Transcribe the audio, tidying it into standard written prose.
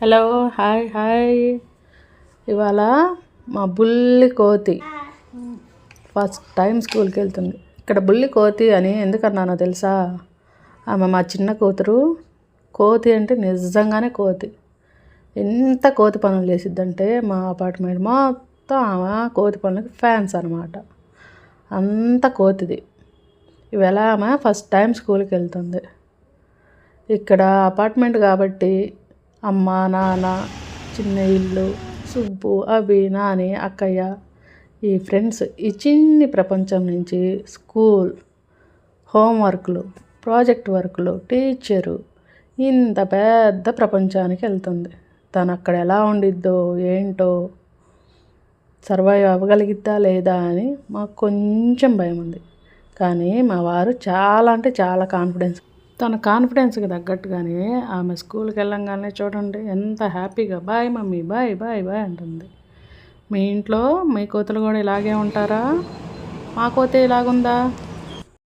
Hello, hi hi. ఇవాళ మా బుల్లి కోతి ఫస్ట్ టైం స్కూల్కి వెళ్తుంది. ఇక్కడ బుల్లి కోతి అని ఎందుకన్నానో తెలుసా? ఆమె మా చిన్న కూతురు. కోతి అంటే నిజంగానే కోతి. ఎంత కోతి పనులు చేసిద్దంటే మా అపార్ట్మెంట్ మొత్తం ఆమె కోతి పనులకి ఫ్యాన్స్ అనమాట. అంత కోతిది. ఇవాళ ఆమె ఫస్ట్ టైం స్కూల్కి వెళ్తుంది. ఇక్కడ అపార్ట్మెంట్ కాబట్టి అమ్మ, నాన్న, చిన్న ఇల్లు, సుబ్బు, అభి, నాని, అక్కయ్య, ఈ ఫ్రెండ్స్, ఈ చిన్ని ప్రపంచం నుంచి స్కూల్, హోంవర్క్లు, ప్రాజెక్ట్ వర్క్లు, టీచరు, ఇంత పెద్ద ప్రపంచానికి వెళ్తుంది. తను అక్కడ ఎలా ఉండిద్దో ఏంటో, సర్వైవ్ అవ్వగలిగిద్దా లేదా అని మాకు కొంచెం భయం ఉంది. కానీ మా వారు చాలా అంటే చాలా కాన్ఫిడెన్స్. తన కాన్ఫిడెన్స్కి తగ్గట్టుగానే ఆమె స్కూల్కి వెళ్ళంగానే చూడండి ఎంత హ్యాపీగా bye mummy, bye bye bye అంటుంది. మీ ఇంట్లో మీ కోతులు కూడా ఇలాగే ఉంటారా? మా కోతే ఇలాగుందా?